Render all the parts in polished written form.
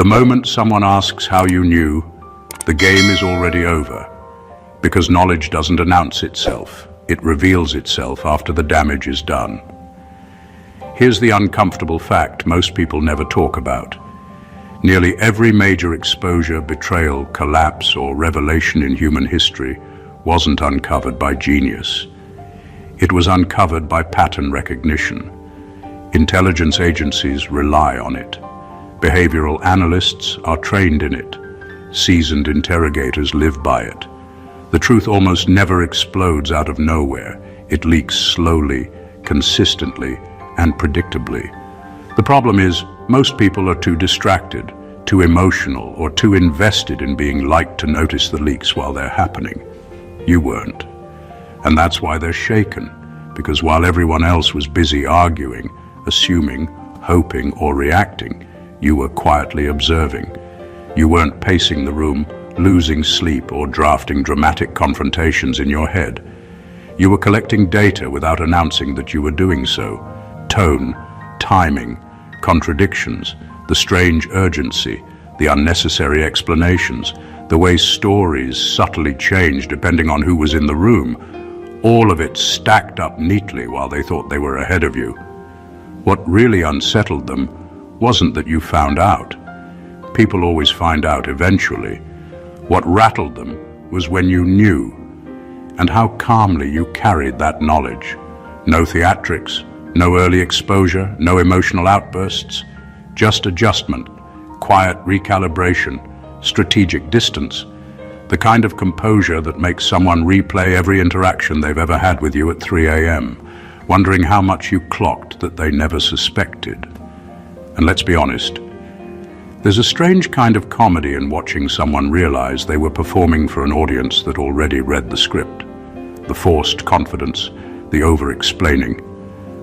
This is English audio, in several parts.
The moment someone asks how you knew, the game is already over, because knowledge doesn't announce itself. It reveals itself after the damage is done. Here's the uncomfortable fact most people never talk about. Nearly every major exposure, betrayal, collapse, or revelation in human history wasn't uncovered by genius. It was uncovered by pattern recognition. Intelligence agencies rely on it. Behavioral analysts are trained in it. Seasoned interrogators live by it. The truth almost never explodes out of nowhere. It leaks slowly, consistently, and predictably. The problem is, most people are too distracted, too emotional, or too invested in being liked to notice the leaks while they're happening. You weren't. And that's why they're shaken, because while everyone else was busy arguing, assuming, hoping, or reacting, you were quietly observing. You weren't pacing the room, losing sleep, or drafting dramatic confrontations in your head. You were collecting data without announcing that you were doing so. Tone, timing, contradictions, the strange urgency, the unnecessary explanations, the way stories subtly changed depending on who was in the room, all of it stacked up neatly while they thought they were ahead of you. What really unsettled them wasn't that you found out. People always find out eventually. What rattled them was when you knew, and how calmly you carried that knowledge. No theatrics, no early exposure, no emotional outbursts, just adjustment, quiet recalibration, strategic distance, the kind of composure that makes someone replay every interaction they've ever had with you at 3 a.m., wondering how much you clocked that they never suspected. And let's be honest, there's a strange kind of comedy in watching someone realize they were performing for an audience that already read the script. The forced confidence, the over-explaining,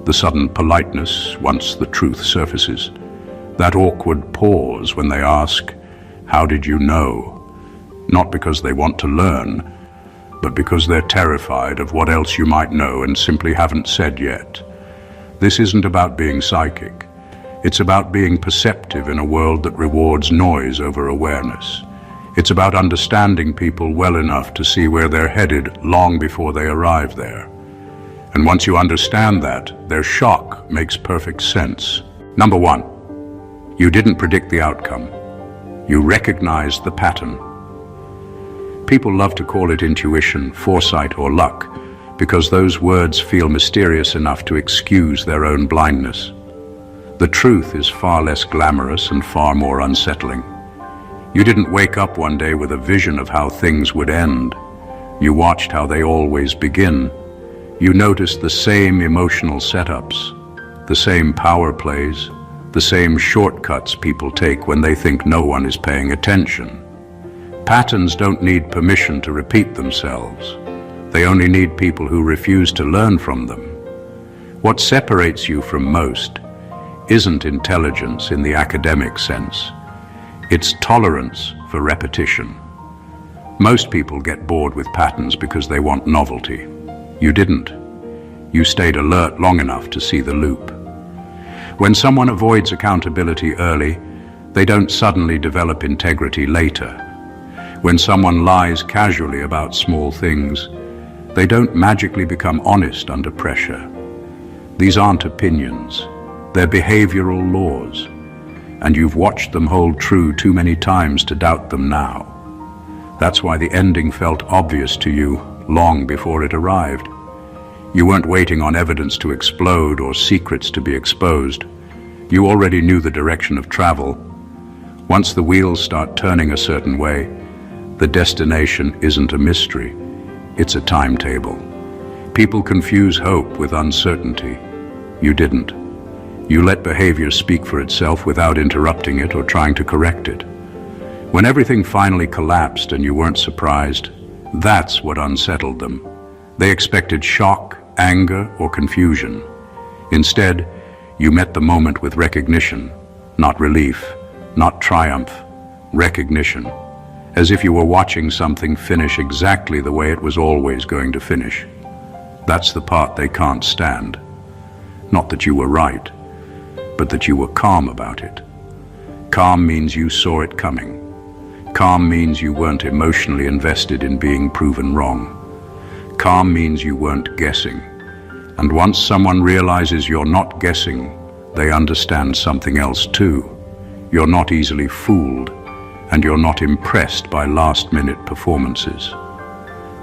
the sudden politeness once the truth surfaces, that awkward pause when they ask, "How did you know?" Not because they want to learn, but because they're terrified of what else you might know and simply haven't said yet. This isn't about being psychic. It's about being perceptive in a world that rewards noise over awareness. It's about understanding people well enough to see where they're headed long before they arrive there. And once you understand that, their shock makes perfect sense. Number one, you didn't predict the outcome. You recognized the pattern. People love to call it intuition, foresight, or luck, because those words feel mysterious enough to excuse their own blindness. The truth is far less glamorous and far more unsettling. You didn't wake up one day with a vision of how things would end. You watched how they always begin. You noticed the same emotional setups, the same power plays, the same shortcuts people take when they think no one is paying attention. Patterns don't need permission to repeat themselves. They only need people who refuse to learn from them. What separates you from most isn't intelligence in the academic sense. It's tolerance for repetition. Most people get bored with patterns because they want novelty. You didn't. You stayed alert long enough to see the loop. When someone avoids accountability early, they don't suddenly develop integrity later. When someone lies casually about small things, they don't magically become honest under pressure. These aren't opinions. They're behavioral laws, and you've watched them hold true too many times to doubt them now. That's why the ending felt obvious to you long before it arrived. You weren't waiting on evidence to explode or secrets to be exposed. You already knew the direction of travel. Once the wheels start turning a certain way, the destination isn't a mystery, it's a timetable. People confuse hope with uncertainty. You didn't. You let behavior speak for itself without interrupting it or trying to correct it. When everything finally collapsed and you weren't surprised, that's what unsettled them. They expected shock, anger, or confusion. Instead, you met the moment with recognition, not relief, not triumph, recognition, as if you were watching something finish exactly the way it was always going to finish. That's the part they can't stand. Not that you were right, but that you were calm about it. Calm means you saw it coming. Calm means you weren't emotionally invested in being proven wrong. Calm means you weren't guessing. And once someone realizes you're not guessing, they understand something else too. You're not easily fooled, and you're not impressed by last-minute performances.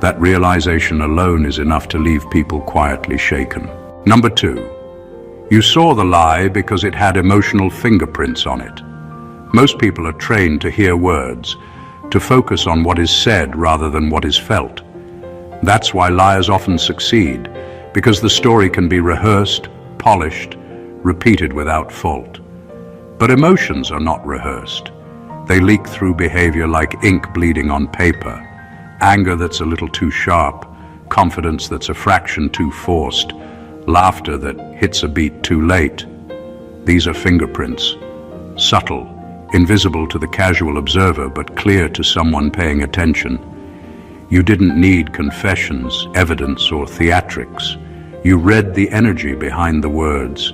That realization alone is enough to leave people quietly shaken. Number 2, you saw the lie because it had emotional fingerprints on it. Most people are trained to hear words, to focus on what is said rather than what is felt. That's why liars often succeed, because the story can be rehearsed, polished, repeated without fault. But emotions are not rehearsed. They leak through behavior like ink bleeding on paper. Anger that's a little too sharp, confidence that's a fraction too forced, laughter that hits a beat too late. These are fingerprints, subtle, invisible to the casual observer, but clear to someone paying attention. You didn't need confessions, evidence, or theatrics. You read the energy behind the words,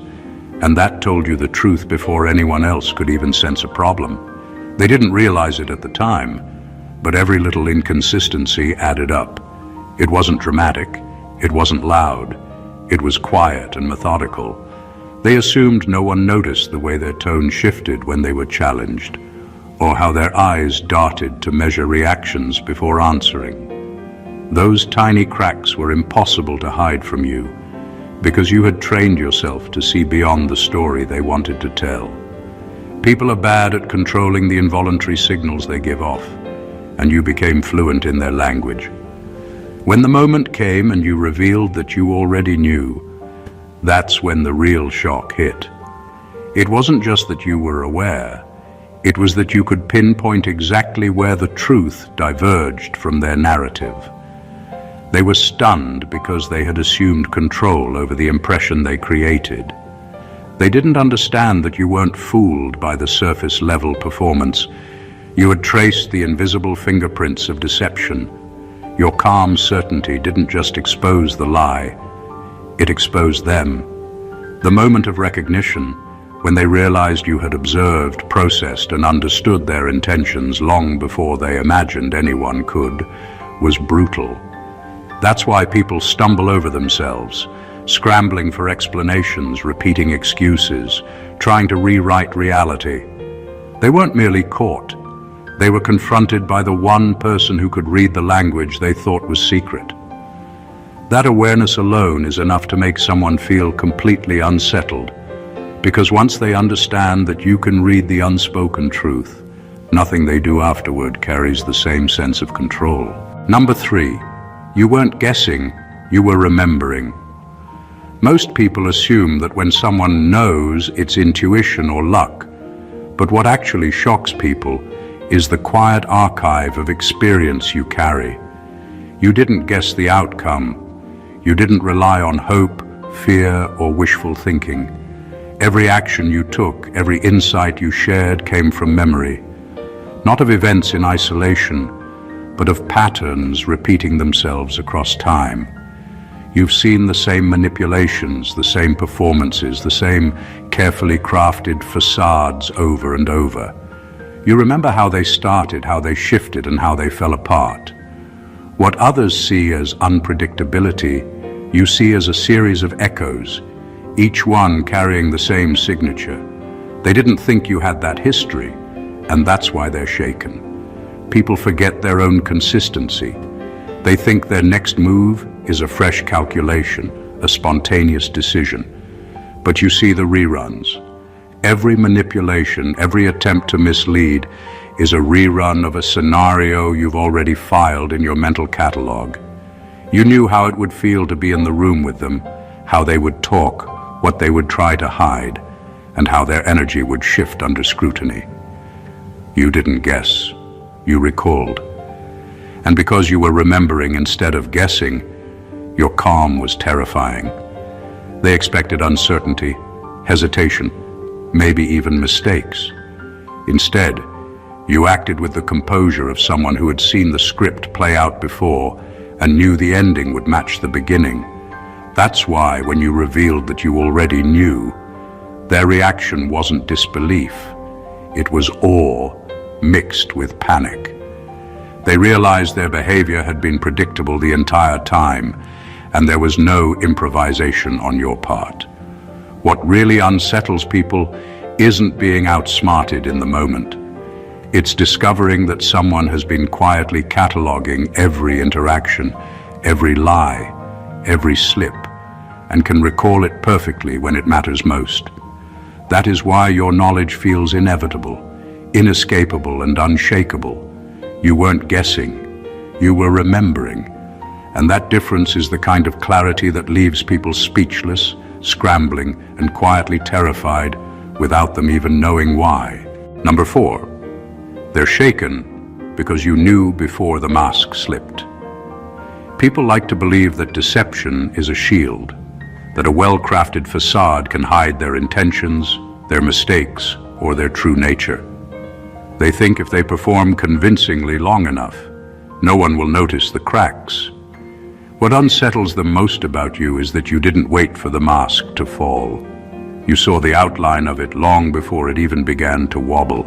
and that told you the truth before anyone else could even sense a problem. They didn't realize it at the time, but every little inconsistency added up. It wasn't dramatic, it wasn't loud, it was quiet and methodical. They assumed no one noticed the way their tone shifted when they were challenged, or how their eyes darted to measure reactions before answering. Those tiny cracks were impossible to hide from you, because you had trained yourself to see beyond the story they wanted to tell. People are bad at controlling the involuntary signals they give off, and you became fluent in their language. When the moment came and you revealed that you already knew, that's when the real shock hit. It wasn't just that you were aware, it was that you could pinpoint exactly where the truth diverged from their narrative. They were stunned because they had assumed control over the impression they created. They didn't understand that you weren't fooled by the surface-level performance. You had traced the invisible fingerprints of deception. Your calm certainty didn't just expose the lie, it exposed them. The moment of recognition, when they realized you had observed, processed, and understood their intentions long before they imagined anyone could, was brutal. That's why people stumble over themselves, scrambling for explanations, repeating excuses, trying to rewrite reality. They weren't merely caught. They were confronted by the one person who could read the language they thought was secret. That awareness alone is enough to make someone feel completely unsettled, because once they understand that you can read the unspoken truth, nothing they do afterward carries the same sense of control. Number 3, you weren't guessing, you were remembering. Most people assume that when someone knows, it's intuition or luck, but what actually shocks people is the quiet archive of experience you carry. You didn't guess the outcome. You didn't rely on hope, fear, or wishful thinking. Every action you took, every insight you shared came from memory, not of events in isolation, but of patterns repeating themselves across time. You've seen the same manipulations, the same performances, the same carefully crafted facades over and over. You remember how they started, how they shifted, and how they fell apart. What others see as unpredictability, you see as a series of echoes, each one carrying the same signature. They didn't think you had that history, and that's why they're shaken. People forget their own consistency. They think their next move is a fresh calculation, a spontaneous decision. But you see the reruns. Every manipulation, every attempt to mislead is a rerun of a scenario you've already filed in your mental catalog. You knew how it would feel to be in the room with them, how they would talk, what they would try to hide, and how their energy would shift under scrutiny. You didn't guess, you recalled. And because you were remembering instead of guessing, your calm was terrifying. They expected uncertainty, hesitation, maybe even mistakes. Instead, you acted with the composure of someone who had seen the script play out before and knew the ending would match the beginning. That's why, when you revealed that you already knew, their reaction wasn't disbelief. It was awe mixed with panic. They realized their behavior had been predictable the entire time, and there was no improvisation on your part. What really unsettles people isn't being outsmarted in the moment. It's discovering that someone has been quietly cataloging every interaction, every lie, every slip, and can recall it perfectly when it matters most. That is why your knowledge feels inevitable, inescapable, and unshakable. You weren't guessing, you were remembering. And that difference is the kind of clarity that leaves people speechless, scrambling, and quietly terrified without them even knowing why. Number 4, they're shaken because you knew before the mask slipped. People like to believe that deception is a shield, that a well-crafted facade can hide their intentions, their mistakes, or their true nature. They think if they perform convincingly long enough, no one will notice the cracks. What unsettles them most about you is that you didn't wait for the mask to fall. You saw the outline of it long before it even began to wobble.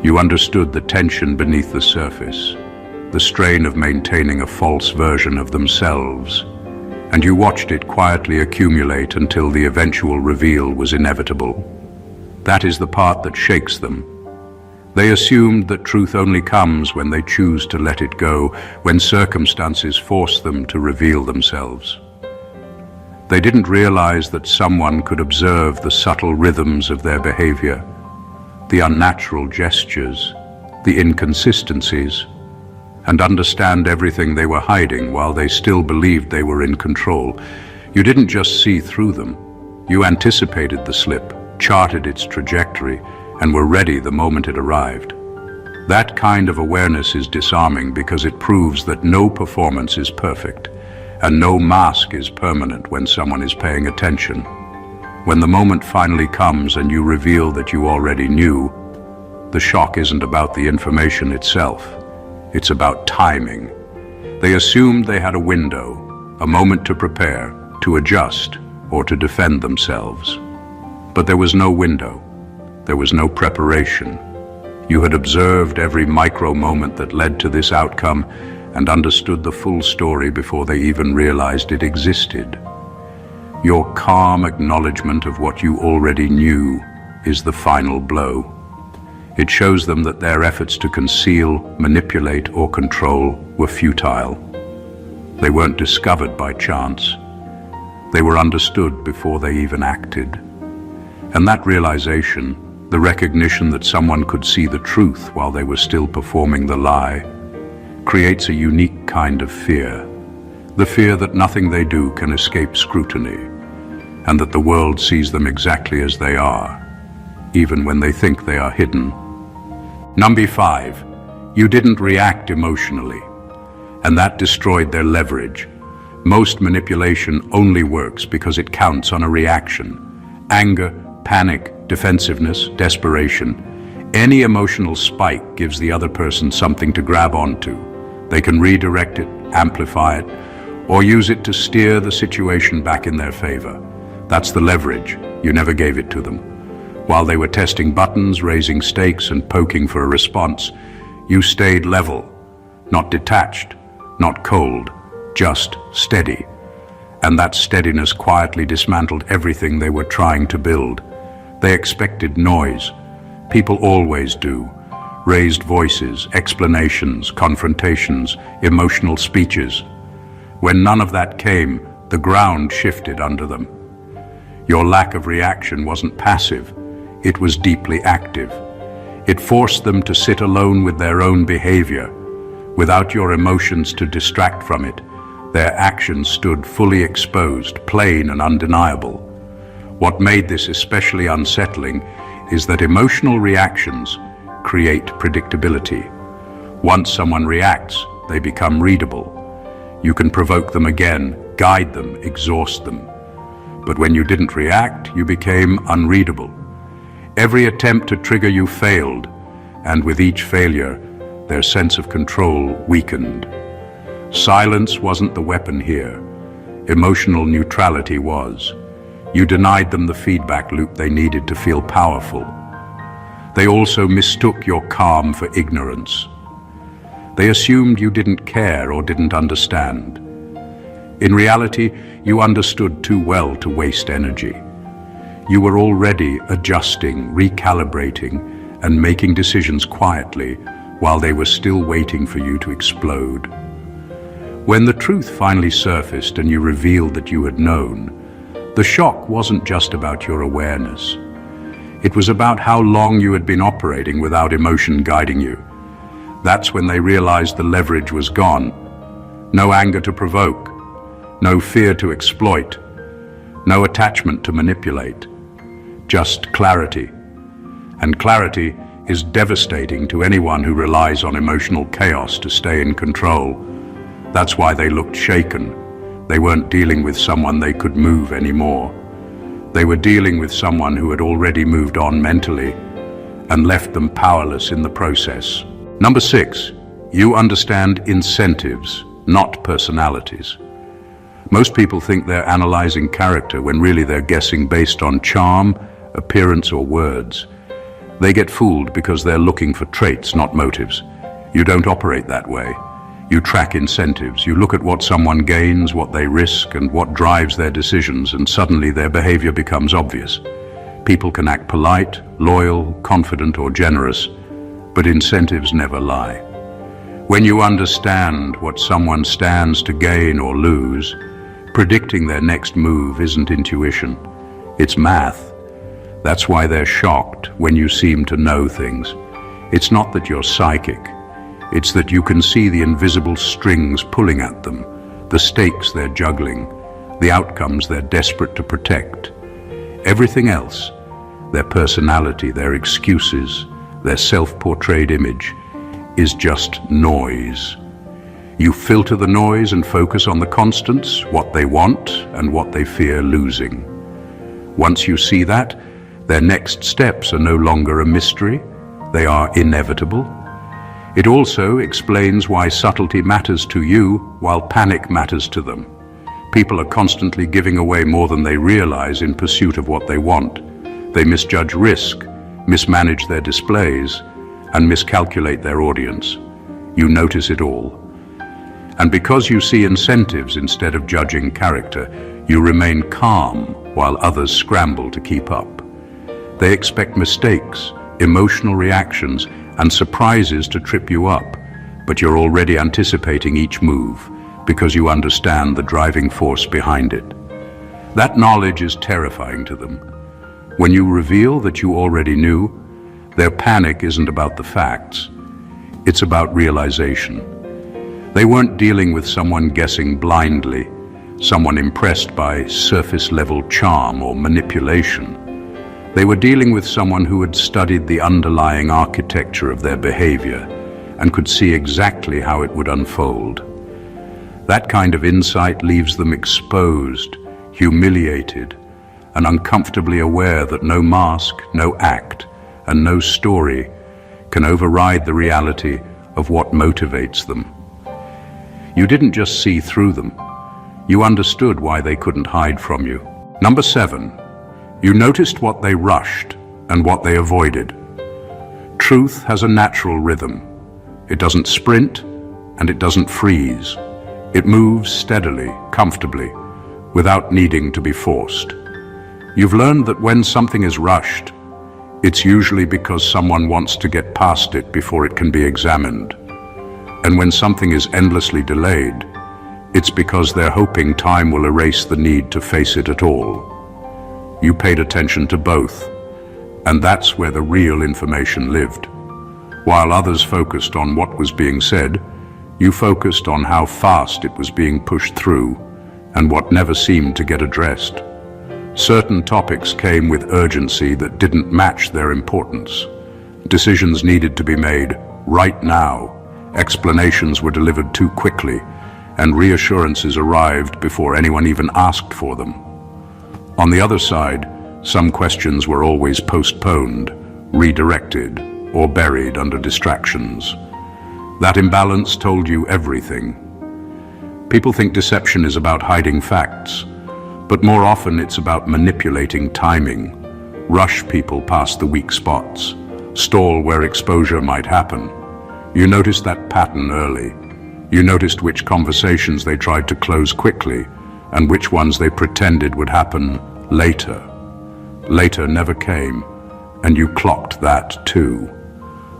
You understood the tension beneath the surface, the strain of maintaining a false version of themselves, and you watched it quietly accumulate until the eventual reveal was inevitable. That is the part that shakes them. They assumed that truth only comes when they choose to let it go, when circumstances force them to reveal themselves. They didn't realize that someone could observe the subtle rhythms of their behavior, the unnatural gestures, the inconsistencies, and understand everything they were hiding while they still believed they were in control. You didn't just see through them. You anticipated the slip, charted its trajectory, and were ready the moment it arrived. That kind of awareness is disarming because it proves that no performance is perfect, and no mask is permanent when someone is paying attention. When the moment finally comes and you reveal that you already knew, the shock isn't about the information itself. It's about timing. They assumed they had a window, a moment to prepare, to adjust, or to defend themselves. But there was no window. There was no preparation. You had observed every micro moment that led to this outcome and understood the full story before they even realized it existed. Your calm acknowledgement of what you already knew is the final blow. It shows them that their efforts to conceal, manipulate, or control were futile. They weren't discovered by chance. They were understood before they even acted. And that realization, the recognition that someone could see the truth while they were still performing the lie, creates a unique kind of fear. The fear that nothing they do can escape scrutiny, and that the world sees them exactly as they are, even when they think they are hidden. Number 5, you didn't react emotionally, and that destroyed their leverage. Most manipulation only works because it counts on a reaction. Anger, panic, defensiveness, desperation. Any emotional spike gives the other person something to grab onto. They can redirect it, amplify it, or use it to steer the situation back in their favor. That's the leverage. You never gave it to them. While they were testing buttons, raising stakes, and poking for a response, you stayed level, not detached, not cold, just steady. And that steadiness quietly dismantled everything they were trying to build. They expected noise. People always do. Raised voices, explanations, confrontations, emotional speeches. When none of that came, the ground shifted under them. Your lack of reaction wasn't passive, it was deeply active. It forced them to sit alone with their own behavior. Without your emotions to distract from it, their actions stood fully exposed, plain and undeniable. What made this especially unsettling is that emotional reactions create predictability. Once someone reacts, they become readable. You can provoke them again, guide them, exhaust them. But when you didn't react, you became unreadable. Every attempt to trigger you failed, and with each failure, their sense of control weakened. Silence wasn't the weapon here. Emotional neutrality was. You denied them the feedback loop they needed to feel powerful. They also mistook your calm for ignorance. They assumed you didn't care or didn't understand. In reality, you understood too well to waste energy. You were already adjusting, recalibrating, and making decisions quietly while they were still waiting for you to explode. When the truth finally surfaced and you revealed that you had known, the shock wasn't just about your awareness. It was about how long you had been operating without emotion guiding you. That's when they realized the leverage was gone. No anger to provoke, no fear to exploit, no attachment to manipulate, just clarity. And clarity is devastating to anyone who relies on emotional chaos to stay in control. That's why they looked shaken. They weren't dealing with someone they could move anymore. They were dealing with someone who had already moved on mentally and left them powerless in the process. Number 6, you understand incentives, not personalities. Most people think they're analyzing character when really they're guessing based on charm, appearance, or words. They get fooled because they're looking for traits, not motives. You don't operate that way. You track incentives. You look at what someone gains, what they risk, and what drives their decisions, and suddenly their behavior becomes obvious. People can act polite, loyal, confident, or generous, but incentives never lie. When you understand what someone stands to gain or lose, predicting their next move isn't intuition, it's math. That's why they're shocked when you seem to know things. It's not that you're psychic. It's that you can see the invisible strings pulling at them, the stakes they're juggling, the outcomes they're desperate to protect. Everything else, their personality, their excuses, their self-portrayed image, is just noise. You filter the noise and focus on the constants, what they want and what they fear losing. Once you see that, their next steps are no longer a mystery, they are inevitable. It also explains why subtlety matters to you while panic matters to them. People are constantly giving away more than they realize in pursuit of what they want. They misjudge risk, mismanage their displays, and miscalculate their audience. You notice it all. And because you see incentives instead of judging character, you remain calm while others scramble to keep up. They expect mistakes, emotional reactions, and surprises to trip you up, but you're already anticipating each move because you understand the driving force behind it. That knowledge is terrifying to them. When you reveal that you already knew, their panic isn't about the facts, it's about realization. They weren't dealing with someone guessing blindly, someone impressed by surface-level charm or manipulation. They were dealing with someone who had studied the underlying architecture of their behavior and could see exactly how it would unfold. That kind of insight leaves them exposed, humiliated, and uncomfortably aware that no mask, no act, and no story can override the reality of what motivates them. You didn't just see through them. You understood why they couldn't hide from you. Number 7. You noticed what they rushed and what they avoided. Truth has a natural rhythm. It doesn't sprint and it doesn't freeze. It moves steadily, comfortably, without needing to be forced. You've learned that when something is rushed, it's usually because someone wants to get past it before it can be examined. And when something is endlessly delayed, it's because they're hoping time will erase the need to face it at all. You paid attention to both, and that's where the real information lived. While others focused on what was being said, you focused on how fast it was being pushed through and what never seemed to get addressed. Certain topics came with urgency that didn't match their importance. Decisions needed to be made right now. Explanations were delivered too quickly, and reassurances arrived before anyone even asked for them. On the other side, some questions were always postponed, redirected, or buried under distractions. That imbalance told you everything. People think deception is about hiding facts, but more often it's about manipulating timing. Rush people past the weak spots. stall where exposure might happen. You noticed that pattern early. You noticed which conversations they tried to close quickly and which ones they pretended would happen later. Later never came, and you clocked that too.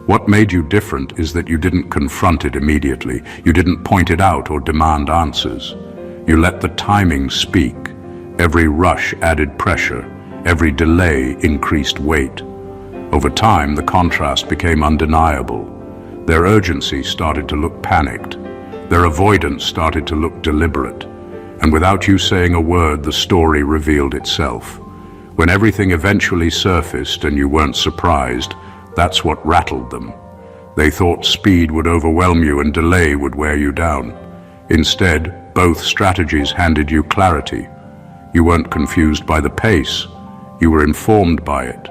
What made you different is that you didn't confront it immediately. You didn't point it out or demand answers. You let the timing speak. Every rush added pressure. Every delay increased weight. Over time, the contrast became undeniable. Their urgency started to look panicked. Their avoidance started to look deliberate. And without you saying a word, the story revealed itself. When everything eventually surfaced and you weren't surprised, that's what rattled them. They thought speed would overwhelm you and delay would wear you down. Instead, both strategies handed you clarity. You weren't confused by the pace. You were informed by it.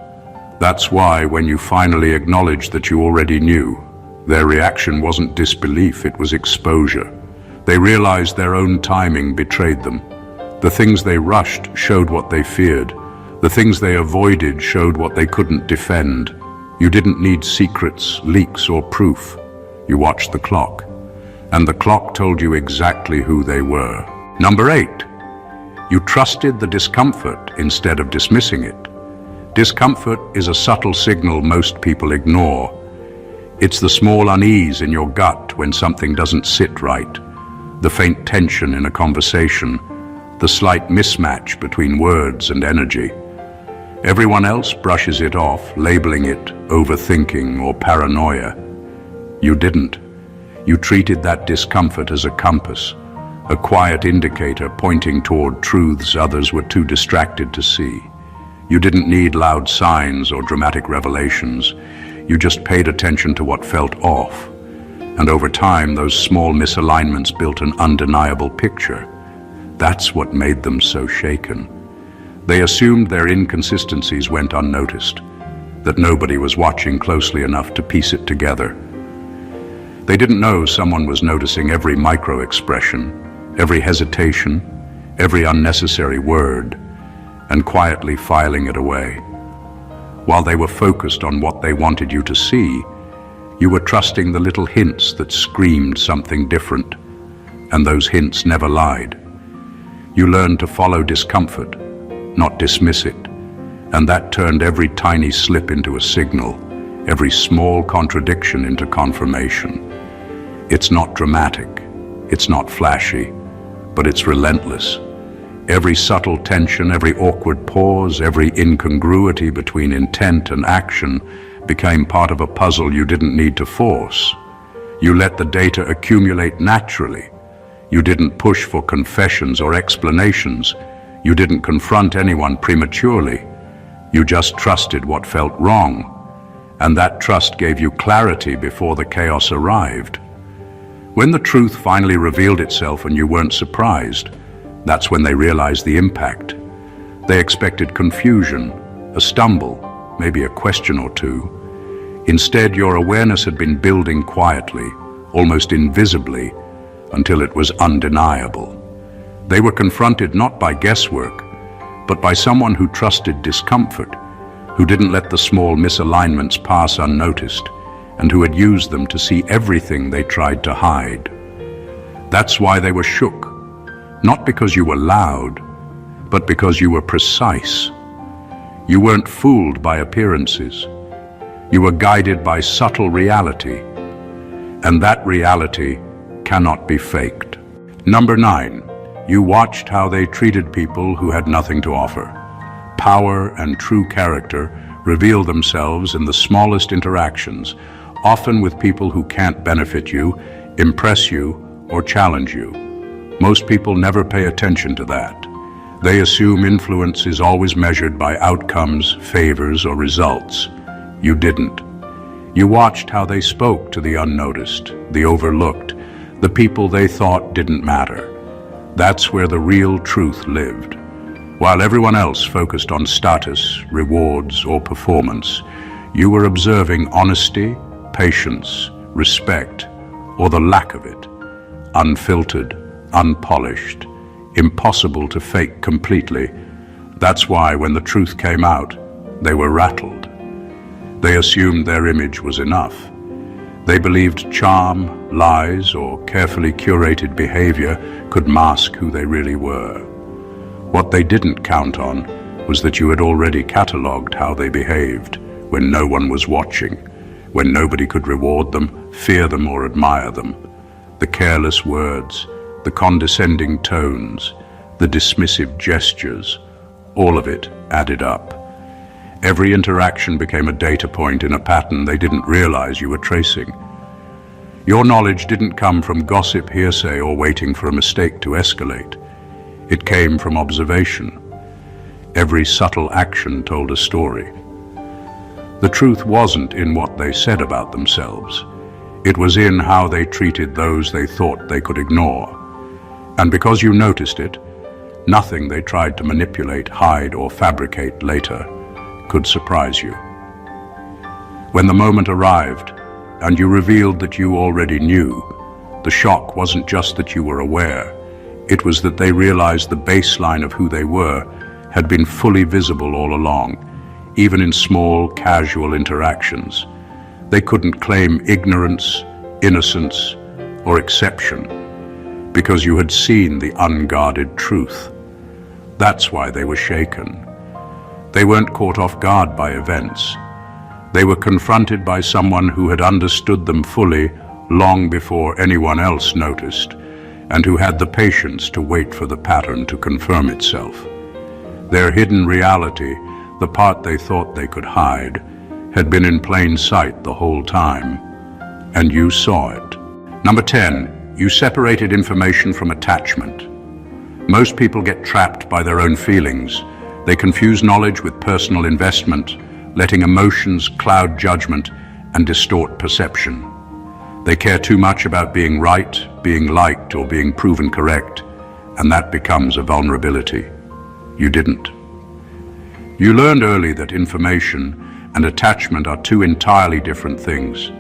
That's why, when you finally acknowledged that you already knew, their reaction wasn't disbelief, it was exposure. They realized their own timing betrayed them. The things they rushed showed what they feared. The things they avoided showed what they couldn't defend. You didn't need secrets, leaks, or proof. You watched the clock. And the clock told you exactly who they were. Number 8. You trusted the discomfort instead of dismissing it. Discomfort is a subtle signal most people ignore. It's the small unease in your gut when something doesn't sit right, the faint tension in a conversation, the slight mismatch between words and energy. Everyone else brushes it off, labeling it overthinking or paranoia. You didn't. You treated that discomfort as a compass, a quiet indicator pointing toward truths others were too distracted to see. You didn't need loud signs or dramatic revelations. You just paid attention to what felt off. And over time, those small misalignments built an undeniable picture. That's what made them so shaken. They assumed their inconsistencies went unnoticed, that nobody was watching closely enough to piece it together. They didn't know someone was noticing every micro-expression, every hesitation, every unnecessary word, and quietly filing it away. While they were focused on what they wanted you to see, you were trusting the little hints that screamed something different, and those hints never lied. You learned to follow discomfort, not dismiss it, and that turned every tiny slip into a signal, every small contradiction into confirmation. It's not dramatic, it's not flashy, but it's relentless. Every subtle tension, every awkward pause, every incongruity between intent and action became part of a puzzle you didn't need to force. You let the data accumulate naturally. You didn't push for confessions or explanations. You didn't confront anyone prematurely. You just trusted what felt wrong. And that trust gave you clarity before the chaos arrived. When the truth finally revealed itself and you weren't surprised, that's when they realized the impact. They expected confusion, a stumble, maybe a question or two. Instead, your awareness had been building quietly, almost invisibly, until it was undeniable. They were confronted not by guesswork, but by someone who trusted discomfort, who didn't let the small misalignments pass unnoticed, and who had used them to see everything they tried to hide. That's why they were shook. Not because you were loud, but because you were precise. You weren't fooled by appearances. You were guided by subtle reality, and that reality cannot be faked. Number 9, you watched how they treated people who had nothing to offer. Power and true character reveal themselves in the smallest interactions, often with people who can't benefit you, impress you, or challenge you. Most people never pay attention to that. They assume influence is always measured by outcomes, favors, or results. You didn't. You watched how they spoke to the unnoticed, the overlooked, the people they thought didn't matter. That's where the real truth lived. While everyone else focused on status, rewards, or performance, you were observing honesty, patience, respect, or the lack of it, unfiltered, unpolished, impossible to fake completely. That's why when the truth came out, they were rattled. They assumed their image was enough. They believed charm, lies, or carefully curated behavior could mask who they really were. What they didn't count on was that you had already catalogued how they behaved when no one was watching, when nobody could reward them, fear them, or admire them. The careless words, the condescending tones, the dismissive gestures, all of it added up. Every interaction became a data point in a pattern they didn't realize you were tracing. Your knowledge didn't come from gossip, hearsay, or waiting for a mistake to escalate. It came from observation. Every subtle action told a story. The truth wasn't in what they said about themselves. It was in how they treated those they thought they could ignore. And because you noticed it, nothing they tried to manipulate, hide, or fabricate later could surprise you. When the moment arrived, and you revealed that you already knew, the shock wasn't just that you were aware. It was that they realized the baseline of who they were had been fully visible all along, even in small, casual interactions. They couldn't claim ignorance, innocence, or exception, because you had seen the unguarded truth. That's why they were shaken. They weren't caught off guard by events. They were confronted by someone who had understood them fully long before anyone else noticed, and who had the patience to wait for the pattern to confirm itself. Their hidden reality, the part they thought they could hide, had been in plain sight the whole time, and you saw it. Number 10, you separated information from attachment. Most people get trapped by their own feelings. They confuse knowledge with personal investment, letting emotions cloud judgment and distort perception. They care too much about being right, being liked, or being proven correct, and that becomes a vulnerability. You didn't. You learned early that information and attachment are two entirely different things.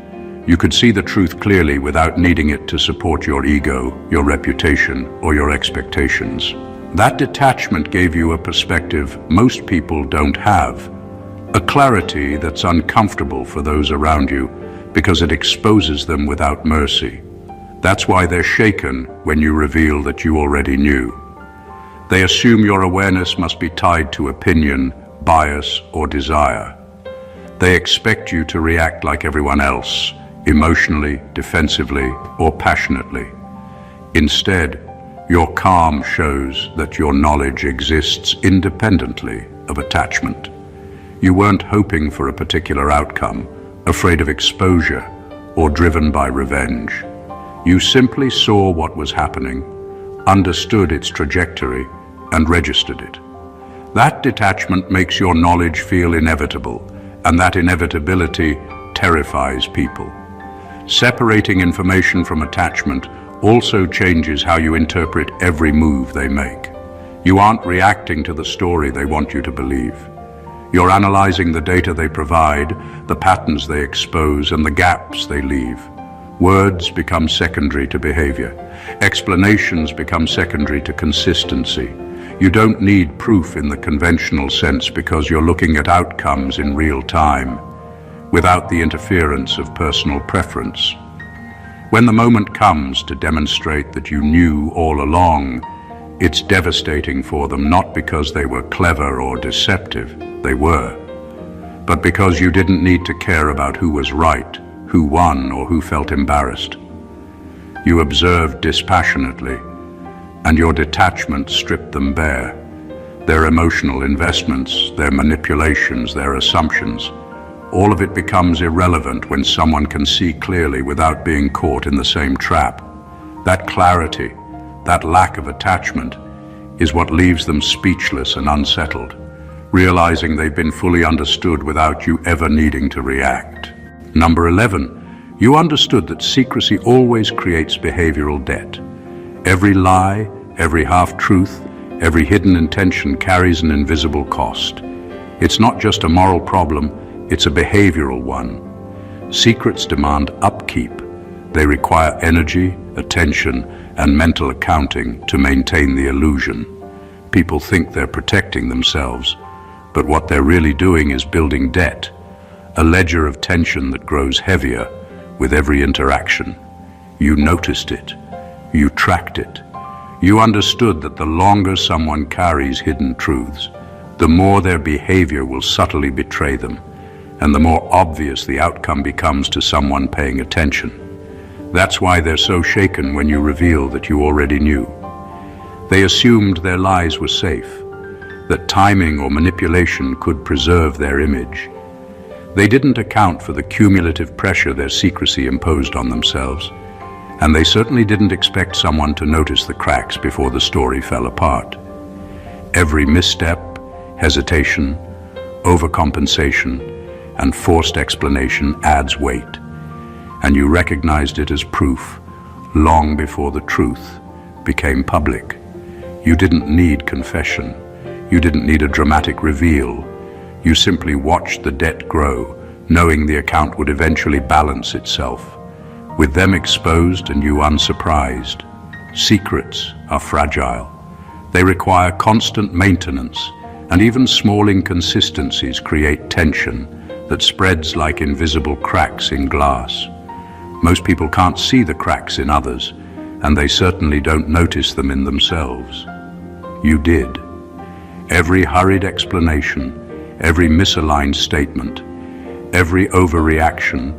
You could see the truth clearly without needing it to support your ego, your reputation, or your expectations. That detachment gave you a perspective most people don't have, a clarity that's uncomfortable for those around you because it exposes them without mercy. That's why they're shaken when you reveal that you already knew. They assume your awareness must be tied to opinion, bias, or desire. They expect you to react like everyone else, emotionally, defensively, or passionately. Instead, your calm shows that your knowledge exists independently of attachment. You weren't hoping for a particular outcome, afraid of exposure, or driven by revenge. You simply saw what was happening, understood its trajectory, and registered it. That detachment makes your knowledge feel inevitable, and that inevitability terrifies people. Separating information from attachment also changes how you interpret every move they make. You aren't reacting to the story they want you to believe. You're analyzing the data they provide, the patterns they expose, and the gaps they leave. Words become secondary to behavior. Explanations become secondary to consistency. You don't need proof in the conventional sense because you're looking at outcomes in real time, without the interference of personal preference. When the moment comes to demonstrate that you knew all along, it's devastating for them, not because they were clever or deceptive, they were, but because you didn't need to care about who was right, who won, or who felt embarrassed. You observed dispassionately, and your detachment stripped them bare. Their emotional investments, their manipulations, their assumptions, all of it becomes irrelevant when someone can see clearly without being caught in the same trap. That clarity, that lack of attachment, is what leaves them speechless and unsettled, realizing they've been fully understood without you ever needing to react. Number 11, you understood that secrecy always creates behavioral debt. Every lie, every half-truth, every hidden intention carries an invisible cost. It's not just a moral problem, it's a behavioral one. Secrets demand upkeep. They require energy, attention, and mental accounting to maintain the illusion. People think they're protecting themselves, but what they're really doing is building debt, a ledger of tension that grows heavier with every interaction. You noticed it. You tracked it. You understood that the longer someone carries hidden truths, the more their behavior will subtly betray them, and the more obvious the outcome becomes to someone paying attention. That's why they're so shaken when you reveal that you already knew. They assumed their lies were safe, that timing or manipulation could preserve their image. They didn't account for the cumulative pressure their secrecy imposed on themselves, and they certainly didn't expect someone to notice the cracks before the story fell apart. Every misstep, hesitation, overcompensation, and forced explanation adds weight, and you recognized it as proof long before the truth became public. You didn't need confession. You didn't need a dramatic reveal. You simply watched the debt grow, knowing the account would eventually balance itself. With them exposed and you unsurprised. Secrets are fragile. They require constant maintenance, and even small inconsistencies create tension that spreads like invisible cracks in glass. Most people can't see the cracks in others, and they certainly don't notice them in themselves. You did. Every hurried explanation, every misaligned statement, every overreaction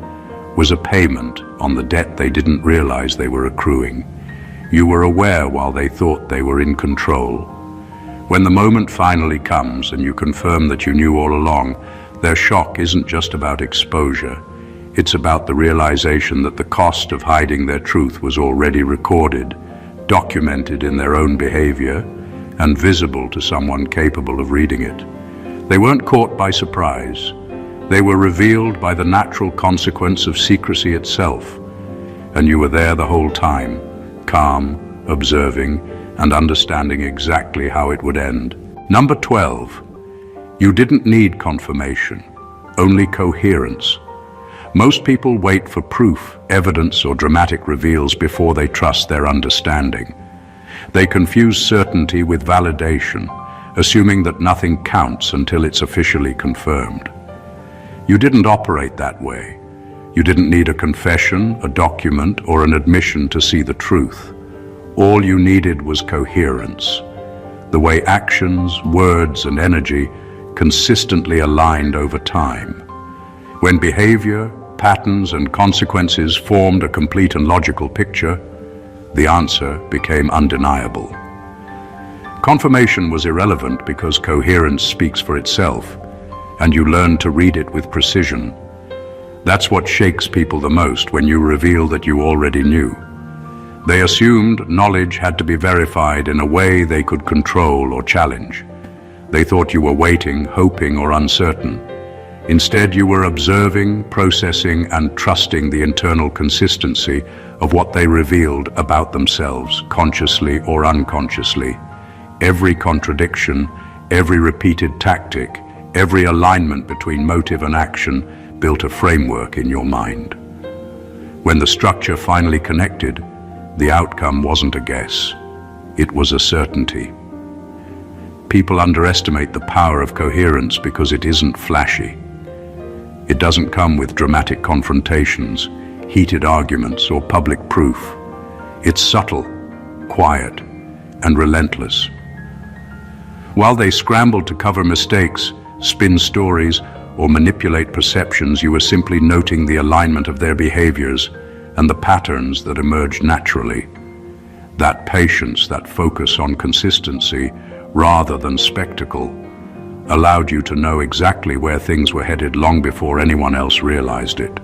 was a payment on the debt they didn't realize they were accruing. You were aware while they thought they were in control. When the moment finally comes and you confirm that you knew all along, their shock isn't just about exposure. It's about the realization that the cost of hiding their truth was already recorded, documented in their own behavior, and visible to someone capable of reading it. They weren't caught by surprise. They were revealed by the natural consequence of secrecy itself, and you were there the whole time, calm, observing, and understanding exactly how it would end. Number 12. You didn't need confirmation, only coherence. Most people wait for proof, evidence, or dramatic reveals before they trust their understanding. They confuse certainty with validation, assuming that nothing counts until it's officially confirmed. You didn't operate that way. You didn't need a confession, a document, or an admission to see the truth. All you needed was coherence, the way actions, words, and energy consistently aligned over time. When behavior, patterns, and consequences formed a complete and logical picture, the answer became undeniable. Confirmation was irrelevant because coherence speaks for itself, and you learn to read it with precision. That's what shakes people the most when you reveal that you already knew. They assumed knowledge had to be verified in a way they could control or challenge. They thought you were waiting, hoping, or uncertain. Instead, you were observing, processing, and trusting the internal consistency of what they revealed about themselves, consciously or unconsciously. Every contradiction, every repeated tactic, every alignment between motive and action built a framework in your mind. When the structure finally connected, the outcome wasn't a guess. It was a certainty. People underestimate the power of coherence because it isn't flashy. It doesn't come with dramatic confrontations, heated arguments, or public proof. It's subtle, quiet, and relentless. While they scrambled to cover mistakes, spin stories, or manipulate perceptions, you were simply noting the alignment of their behaviors and the patterns that emerged naturally. That patience, that focus on consistency rather than spectacle, allowed you to know exactly where things were headed long before anyone else realized it.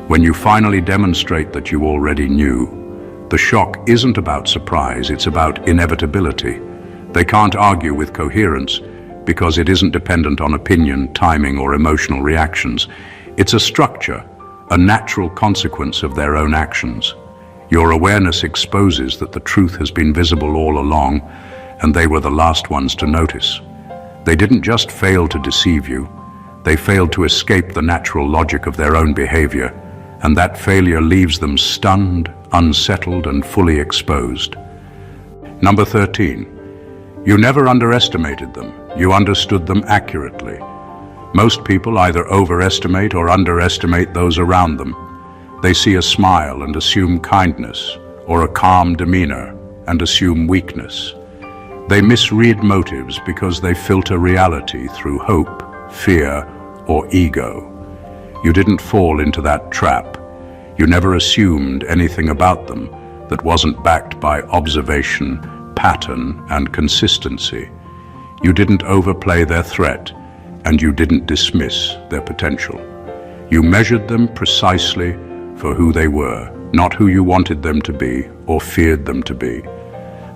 When you finally demonstrate that you already knew, the shock isn't about surprise, it's about inevitability. They can't argue with coherence because it isn't dependent on opinion, timing, or emotional reactions. It's a structure, a natural consequence of their own actions. Your awareness exposes that the truth has been visible all along, and they were the last ones to notice. They didn't just fail to deceive you, they failed to escape the natural logic of their own behavior, and that failure leaves them stunned, unsettled, and fully exposed. Number 13. You never underestimated them, you understood them accurately. Most people either overestimate or underestimate those around them. They see a smile and assume kindness, or a calm demeanor and assume weakness. They misread motives because they filter reality through hope, fear, or ego. You didn't fall into that trap. You never assumed anything about them that wasn't backed by observation, pattern, and consistency. You didn't overplay their threat, and you didn't dismiss their potential. You measured them precisely for who they were, not who you wanted them to be or feared them to be.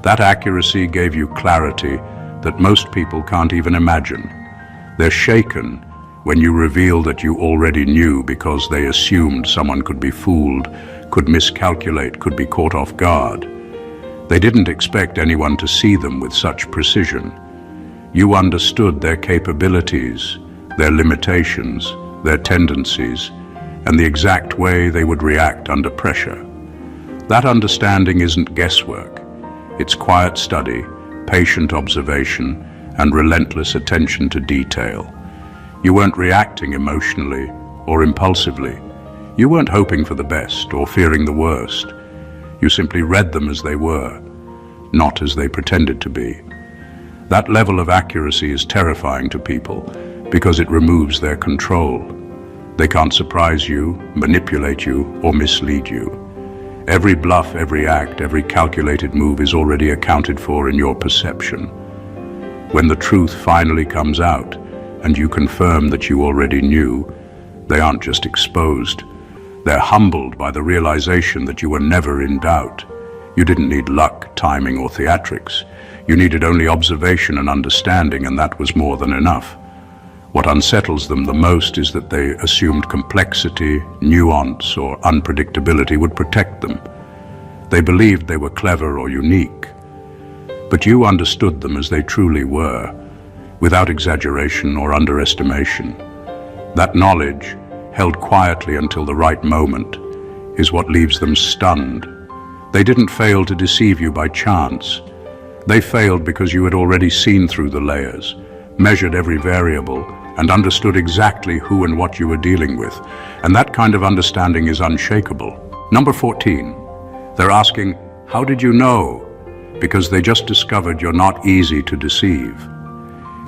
That accuracy gave you clarity that most people can't even imagine. They're shaken when you reveal that you already knew because they assumed someone could be fooled, could miscalculate, could be caught off guard. They didn't expect anyone to see them with such precision. You understood their capabilities, their limitations, their tendencies, and the exact way they would react under pressure. That understanding isn't guesswork. It's quiet study, patient observation, and relentless attention to detail. You weren't reacting emotionally or impulsively. You weren't hoping for the best or fearing the worst. You simply read them as they were, not as they pretended to be. That level of accuracy is terrifying to people because it removes their control. They can't surprise you, manipulate you, or mislead you. Every bluff, every act, every calculated move is already accounted for in your perception. When the truth finally comes out and you confirm that you already knew, they aren't just exposed. They're humbled by the realization that you were never in doubt. You didn't need luck, timing, or theatrics. You needed only observation and understanding, and that was more than enough. What unsettles them the most is that they assumed complexity, nuance, or unpredictability would protect them. They believed they were clever or unique. But you understood them as they truly were, without exaggeration or underestimation. That knowledge, held quietly until the right moment, is what leaves them stunned. They didn't fail to deceive you by chance. They failed because you had already seen through the layers, measured every variable, and understood exactly who and what you were dealing with. And that kind of understanding is unshakable. Number 14, they're asking, how did you know? Because they just discovered you're not easy to deceive.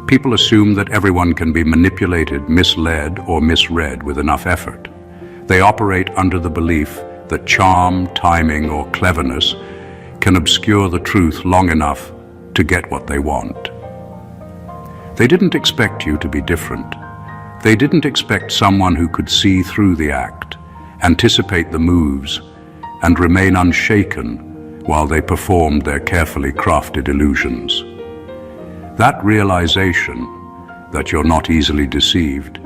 People assume that everyone can be manipulated, misled, or misread with enough effort. They operate under the belief that charm, timing, or cleverness can obscure the truth long enough to get what they want. They didn't expect you to be different. They didn't expect someone who could see through the act, anticipate the moves, and remain unshaken while they performed their carefully crafted illusions. That realization that you're not easily deceived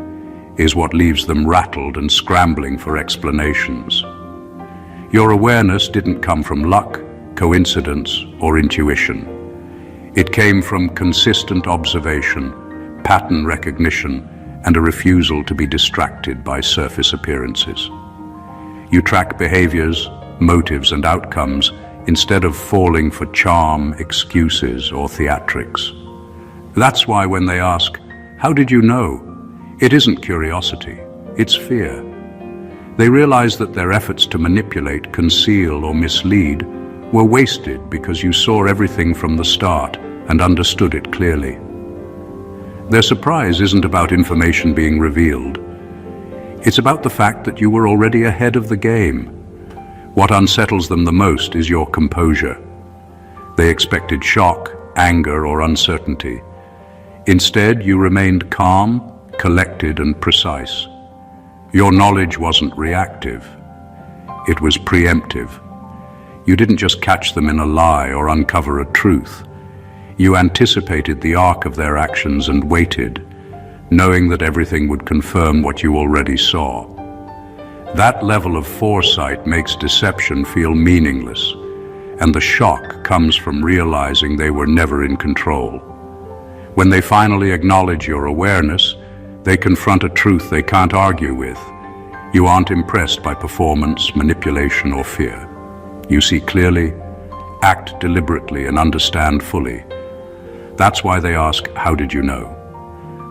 is what leaves them rattled and scrambling for explanations. Your awareness didn't come from luck, coincidence, or intuition. It came from consistent observation, pattern recognition, and a refusal to be distracted by surface appearances. You track behaviors, motives, and outcomes instead of falling for charm, excuses, or theatrics. That's why when they ask, how did you know? It isn't curiosity, it's fear. They realize that their efforts to manipulate, conceal, or mislead were wasted because you saw everything from the start and understood it clearly. Their surprise isn't about information being revealed. It's about the fact that you were already ahead of the game. What unsettles them the most is your composure. They expected shock, anger, or uncertainty. Instead, you remained calm, collected, and precise. Your knowledge wasn't reactive. It was preemptive. You didn't just catch them in a lie or uncover a truth. You anticipated the arc of their actions and waited, knowing that everything would confirm what you already saw. That level of foresight makes deception feel meaningless, and the shock comes from realizing they were never in control. When they finally acknowledge your awareness, they confront a truth they can't argue with. You aren't impressed by performance, manipulation, or fear. You see clearly, act deliberately, and understand fully. That's why they ask, how did you know?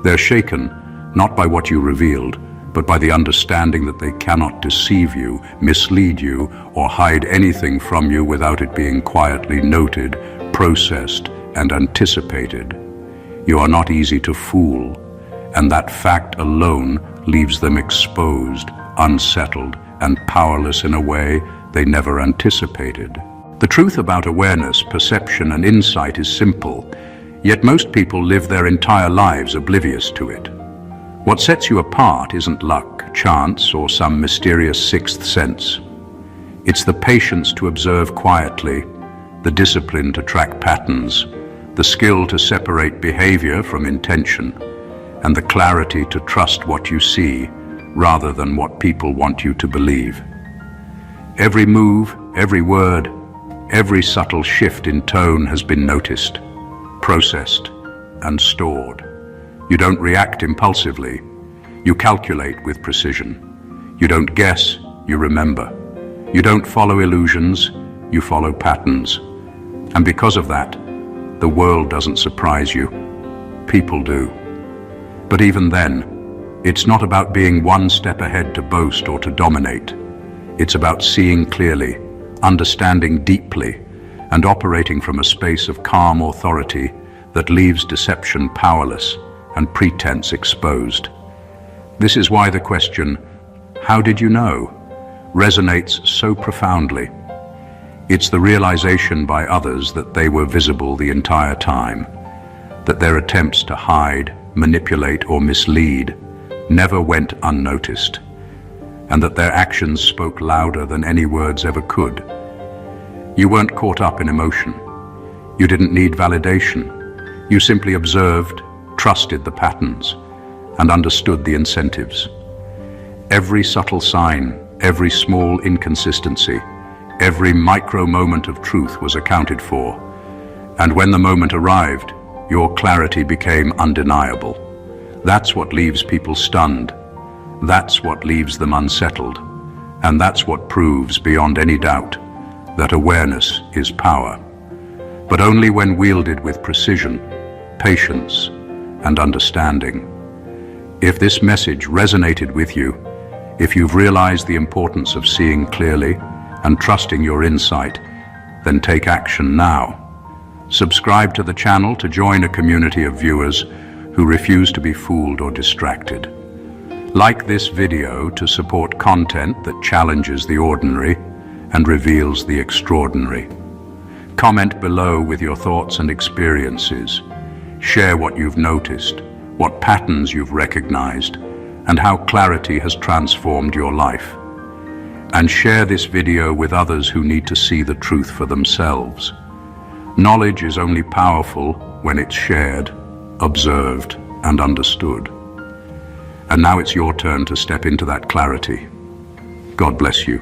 They're shaken, not by what you revealed, but by the understanding that they cannot deceive you, mislead you, or hide anything from you without it being quietly noted, processed, and anticipated. You are not easy to fool, and that fact alone leaves them exposed, unsettled, and powerless in a way they never anticipated. The truth about awareness, perception, and insight is simple, yet most people live their entire lives oblivious to it. What sets you apart isn't luck, chance, or some mysterious sixth sense. It's the patience to observe quietly, the discipline to track patterns, the skill to separate behavior from intention, and the clarity to trust what you see rather than what people want you to believe. Every move, every word, every subtle shift in tone has been noticed, processed, and stored. You don't react impulsively. You calculate with precision. You don't guess, you remember. You don't follow illusions, you follow patterns. And because of that, the world doesn't surprise you. People do. But even then, it's not about being one step ahead to boast or to dominate. It's about seeing clearly, understanding deeply, and operating from a space of calm authority that leaves deception powerless and pretense exposed. This is why the question, "How did you know?" resonates so profoundly. It's the realization by others that they were visible the entire time, that their attempts to hide, manipulate, or mislead never went unnoticed, and that their actions spoke louder than any words ever could. You weren't caught up in emotion. You didn't need validation. You simply observed, trusted the patterns, and understood the incentives. Every subtle sign, every small inconsistency, every micro moment of truth was accounted for. And when the moment arrived, your clarity became undeniable. That's what leaves people stunned. That's what leaves them unsettled. And that's what proves beyond any doubt that awareness is power. But only when wielded with precision, patience, and understanding. If this message resonated with you, if you've realized the importance of seeing clearly and trusting your insight, then take action now. Subscribe to the channel to join a community of viewers who refuse to be fooled or distracted. Like this video to support content that challenges the ordinary and reveals the extraordinary. Comment below with your thoughts and experiences. Share what you've noticed, what patterns you've recognized, and how clarity has transformed your life. And share this video with others who need to see the truth for themselves. Knowledge is only powerful when it's shared, observed, and understood. And now it's your turn to step into that clarity. God bless you.